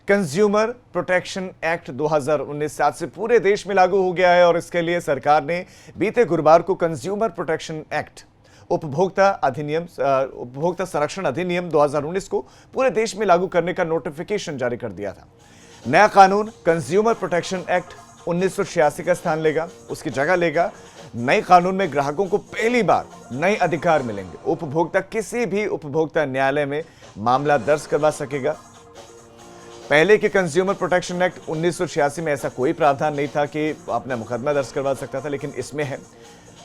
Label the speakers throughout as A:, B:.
A: Consumer protection act 2019 आज से पूरे देश में लागू हो गया है और इसके लिए सरकार ने बीते गुरुवार को कंज्यूमर प्रोटेक्शन एक्ट उपभोक्ता संरक्षण अधिनियम 2019 को पूरे देश में लागू करने का नोटिफिकेशन जारी कर दिया था। नया कानून कंज्यूमर प्रोटेक्शन एक्ट 1986 का स्थान लेगा। उसकी जगह लेगा। नए कानून में ग्राहकों को पहली बार नए अधिकार मिलेंगे। उपभोक्ता किसी भी उपभोक्ता न्यायालय में मामला दर्ज करवा सकेगा। पहले के कंज्यूमर प्रोटेक्शन एक्ट 1986 में ऐसा कोई प्रावधान नहीं था कि आपने मुकदमा दर्ज करवा सकता था, लेकिन इसमें है।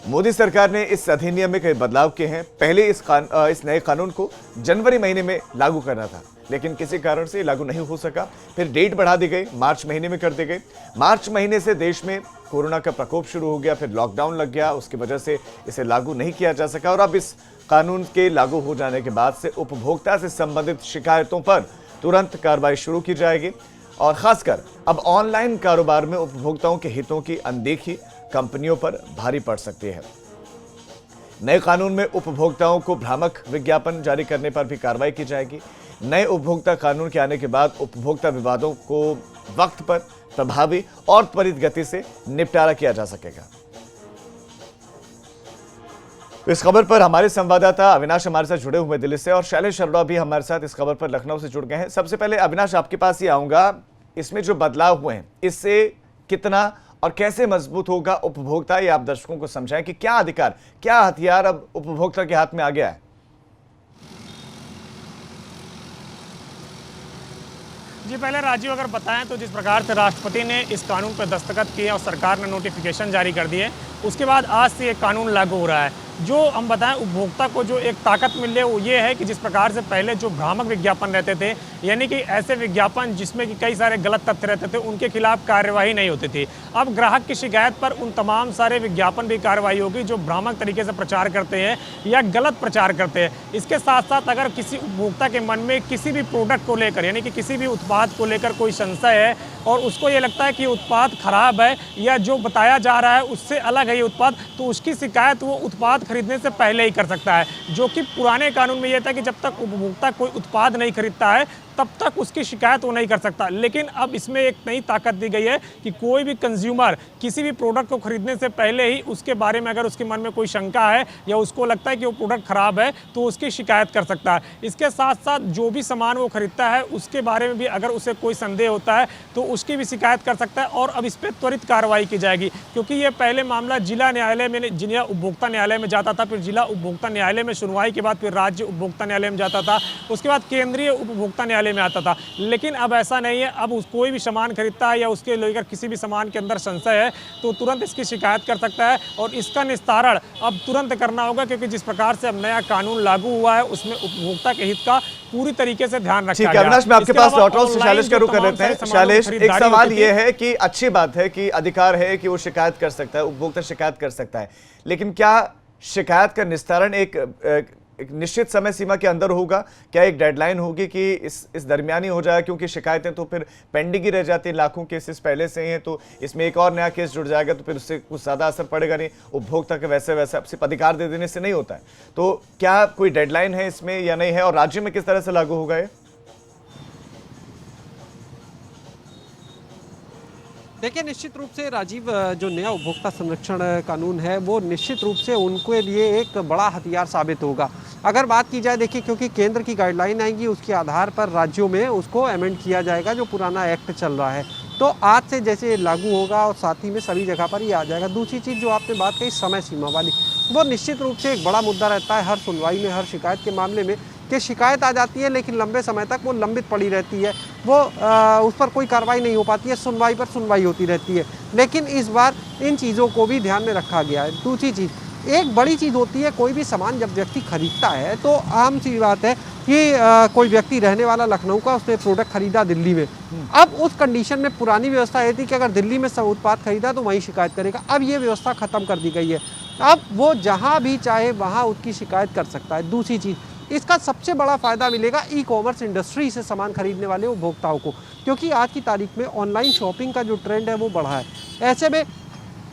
A: मोदी सरकार ने इस अधिनियम में कई बदलाव किए हैं। पहले इस नए कानून को जनवरी महीने में लागू करना था, लेकिन किसी कारण से लागू नहीं हो सका। फिर डेट बढ़ा दी गई, मार्च महीने में कर दी गई। मार्च महीने से देश में कोरोना का प्रकोप शुरू हो गया, फिर लॉकडाउन लग गया, उसकी वजह से इसे लागू नहीं किया जा सका। और अब इस कानून के लागू हो जाने के बाद से उपभोक्ता से संबंधित शिकायतों पर तुरंत कार्रवाई शुरू की जाएगी। और खासकर अब ऑनलाइन कारोबार में उपभोक्ताओं के हितों की अनदेखी कंपनियों पर भारी पड़ सकती है। नए कानून में उपभोक्ताओं को भ्रामक विज्ञापन जारी करने पर भी कार्रवाई की जाएगी। नए उपभोक्ता कानून के आने के बाद उपभोक्ता विवादों को वक्त पर प्रभावी और त्वरित गति से निपटारा किया जा सकेगा। तो इस खबर पर हमारे संवाददाता अविनाश हमारे साथ जुड़े हुए दिल्ली से और शैलेश अरोड़ा भी हमारे साथ इस खबर पर लखनऊ से जुड़ गए हैं। सबसे पहले अविनाश, आपके पास ही आऊंगा। इसमें जो बदलाव हुए हैं, इससे कितना और कैसे मजबूत होगा उपभोक्ता, ये आप दर्शकों को समझाएं कि क्या अधिकार, क्या हथियार अब उपभोक्ता के हाथ में आ गया है।
B: जी, पहले राजीव अगर बताएं तो जिस प्रकार से राष्ट्रपति ने इस कानून पर दस्तखत किए और सरकार ने नोटिफिकेशन जारी कर दिए, उसके बाद आज से ये कानून लागू हो रहा है। जो हम बताएं उपभोक्ता को जो एक ताकत मिल रही है वो ये है कि जिस प्रकार से पहले जो भ्रामक विज्ञापन रहते थे, यानी कि ऐसे विज्ञापन जिसमें कि कई सारे गलत तथ्य रहते थे, उनके खिलाफ कार्यवाही नहीं होती थी। अब ग्राहक की शिकायत पर उन तमाम सारे विज्ञापन भी कार्रवाई होगी जो भ्रामक तरीके से प्रचार करते हैं या गलत प्रचार करते हैं। इसके साथ साथ अगर किसी उपभोक्ता के मन में किसी भी प्रोडक्ट को लेकर, यानी कि किसी भी उत्पाद को लेकर कोई संशय है और उसको ये लगता है कि उत्पाद खराब है या जो बताया जा रहा है उससे अलग है ये उत्पाद, तो उसकी शिकायत वो उत्पाद खरीदने से पहले ही कर सकता है। जो कि पुराने कानून में यह था कि जब तक उपभोक्ता कोई उत्पाद नहीं खरीदता है तब तक उसकी शिकायत वो नहीं कर सकता। लेकिन अब इसमें एक नई ताकत दी गई है कि कोई भी कंज्यूमर किसी भी प्रोडक्ट को खरीदने से पहले ही उसके बारे में अगर उसके मन में कोई शंका है या उसको लगता है कि वो प्रोडक्ट खराब है तो उसकी शिकायत कर सकता है। इसके साथ साथ जो भी सामान वो खरीदता है उसके बारे में भी अगर उसे कोई संदेह होता है तो उसकी भी शिकायत कर सकता है और अब इस पर त्वरित कार्रवाई की जाएगी। क्योंकि ये पहले मामला जिला न्यायालय में, जिला उपभोक्ता न्यायालय में जाता था, फिर जिला उपभोक्ता न्यायालय में सुनवाई के बाद फिर राज्य उपभोक्ता न्यायालय में जाता था, उसके बाद केंद्रीय उपभोक्ता न्यायालय में आता था। लेकिन अब ऐसा नहीं है। अब कोई भी सामान खरीदता है या उसके लेकर किसी भी सामान के अंदर संशय है तो तुरंत इसकी शिकायत कर सकता है और इसका निस्तारण अब तुरंत करना होगा, क्योंकि जिस प्रकार से अब नया कानून लागू हुआ है उसमें उपभोक्ता के हित का पूरी तरीके से ध्यान रखा गया है।
A: अविनाश, मैं आपके पास लौट रहा हूं, शैलेश का रुख कर लेते हैं। शैलेश, एक सवाल ये है कि अच्छी बात है कि अधिकार है कि वो शिकायत कर सकता है, उपभोक्ता शिकायत कर सकता है, लेकिन क्या शिकायत का निस्तारण एक निश्चित समय सीमा के अंदर होगा? क्या एक डेडलाइन होगी कि इस दरमियान ही हो जाए? क्योंकि शिकायतें तो फिर पेंडिंग ही रह जाती हैं, लाखों केसेस पहले से ही हैं, तो इसमें एक और नया केस जुड़ जाएगा तो फिर उससे कुछ ज़्यादा असर पड़ेगा नहीं। उपभोक्ता के वैसे सिर्फ अधिकार दे देने से नहीं होता है। तो क्या कोई डेडलाइन है इसमें या नहीं है, और राज्य में किस तरह से लागू होगा ये?
C: देखिए, निश्चित रूप से राजीव, जो नया उपभोक्ता संरक्षण कानून है वो निश्चित रूप से उनके लिए एक बड़ा हथियार साबित होगा। अगर बात की जाए, देखिए, क्योंकि केंद्र की गाइडलाइन आएगी, उसके आधार पर राज्यों में उसको अमेंड किया जाएगा जो पुराना एक्ट चल रहा है। तो आज से जैसे लागू होगा और साथ ही में सभी जगह पर ही आ जाएगा। दूसरी चीज़ जो आपने बात कही समय सीमा वाली, वो निश्चित रूप से एक बड़ा मुद्दा रहता है हर सुनवाई में, हर शिकायत के मामले में, कि शिकायत आ जाती है लेकिन लंबे समय तक वो लंबित पड़ी रहती है, वो उस पर कोई कार्रवाई नहीं हो पाती है, सुनवाई पर सुनवाई होती रहती है। लेकिन इस बार इन चीज़ों को भी ध्यान में रखा गया है। दूसरी चीज़, एक बड़ी चीज़ होती है, कोई भी सामान जब व्यक्ति खरीदता है तो आम सी बात है कि कोई व्यक्ति रहने वाला लखनऊ का, उसने प्रोडक्ट खरीदा दिल्ली में। अब उस कंडीशन में पुरानी व्यवस्था ये थी कि अगर दिल्ली में सब उत्पाद खरीदा तो वहीं शिकायत करेगा। अब ये व्यवस्था ख़त्म कर दी गई है। अब वो जहाँ भी चाहे वहाँ उसकी शिकायत कर सकता है। दूसरी चीज़, इसका सबसे बड़ा फ़ायदा मिलेगा ई कॉमर्स इंडस्ट्री से सामान खरीदने वाले उपभोक्ताओं को, क्योंकि आज की तारीख में ऑनलाइन शॉपिंग का जो ट्रेंड है वो बढ़ा है। ऐसे में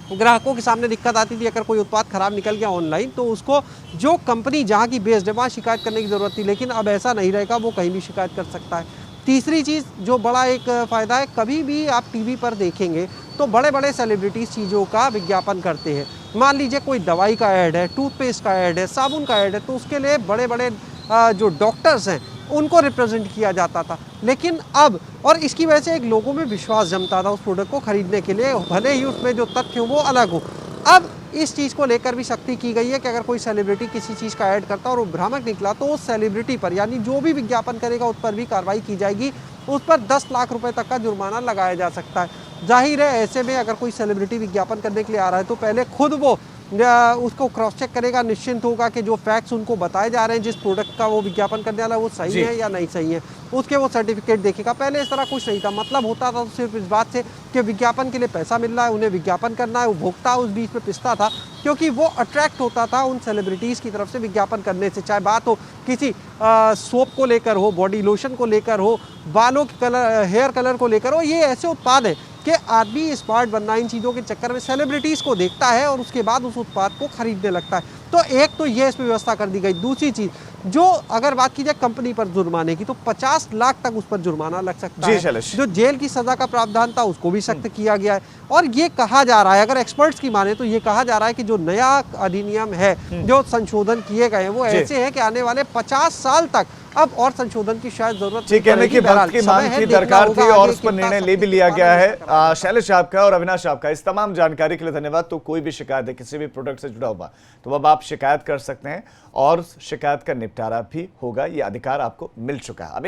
C: ग्राहकों के सामने दिक्कत आती थी, अगर कोई उत्पाद खराब निकल गया ऑनलाइन तो उसको जो कंपनी जहाँ की बेस्ड है वहाँ शिकायत करने की ज़रूरत थी, लेकिन अब ऐसा नहीं रहेगा, वो कहीं भी शिकायत कर सकता है। तीसरी चीज़ जो बड़ा एक फ़ायदा है, कभी भी आप टीवी पर देखेंगे तो बड़े बड़े सेलिब्रिटीज़ चीज़ों का विज्ञापन करते हैं। मान लीजिए कोई दवाई का ऐड है, टूथपेस्ट का ऐड है, साबुन का ऐड है, तो उसके लिए बड़े बड़े जो डॉक्टर्स हैं उनको रिप्रेजेंट किया जाता था। लेकिन अब, और इसकी वजह से एक लोगों में विश्वास जमता था उस प्रोडक्ट को खरीदने के लिए, भले ही उसमें जो तथ्य हो वो अलग हो। अब इस चीज़ को लेकर भी सख्ती की गई है कि अगर कोई सेलिब्रिटी किसी चीज़ का ऐड करता है और वो भ्रामक निकला तो उस सेलिब्रिटी पर, यानी जो भी विज्ञापन करेगा उस पर भी कार्रवाई की जाएगी, उस पर 10 लाख रुपए तक का जुर्माना लगाया जा सकता है। जाहिर है ऐसे में अगर कोई सेलिब्रिटी विज्ञापन करने के लिए आ रहा है तो पहले खुद वो उसको क्रॉस चेक करेगा, निश्चिंत होगा कि जो फैक्ट्स उनको बताए जा रहे हैं जिस प्रोडक्ट का वो विज्ञापन करने वाला है वो सही है या नहीं सही है, उसके वो सर्टिफिकेट देखेगा। पहले इस तरह कुछ नहीं था, मतलब होता था तो सिर्फ इस बात से कि विज्ञापन के लिए पैसा मिल रहा है, उन्हें विज्ञापन करना है, उपभोक्ता उस बीच में पिसता था क्योंकि वो अट्रैक्ट होता था उन सेलिब्रिटीज़ की तरफ से विज्ञापन करने से, चाहे बात हो किसी सोप को लेकर हो, बॉडी लोशन को लेकर हो, बालों के कलर, हेयर कलर को लेकर हो। ये ऐसे उत्पाद हैं कि आदमी स्मार्ट बनना इन चीज़ों के चक्कर में सेलिब्रिटीज़ को देखता है और उसके बाद उस उत्पाद को खरीदने लगता है। तो एक तो ये इसमें व्यवस्था कर दी गई। दूसरी चीज़, जो अगर बात की जाए कंपनी पर जुर्माने की, तो 50 लाख तक उस पर जुर्माना लग सकता है। जो जेल की सज़ा का प्रावधान था उसको भी सख्त किया गया है। और ये कहा जा रहा है, अगर एक्सपर्ट्स की माने तो ये कहा जा रहा है कि जो नया अधिनियम है, जो संशोधन किए गए हैं वो ऐसे है कि आने वाले 50 साल तक अब और संशोधन की शायद जरूरत
A: ठीक कहने की वक्त की मांग की दरकार थी और उस पर निर्णय ले भी लिया गया है। शैलेश आपका और अविनाश आपका इस तमाम जानकारी के लिए धन्यवाद। तो कोई भी शिकायत है किसी भी प्रोडक्ट से जुड़ा हुआ तो अब आप शिकायत कर सकते हैं और शिकायत का निपटारा भी होगा, ये अधिकार आपको मिल चुका है।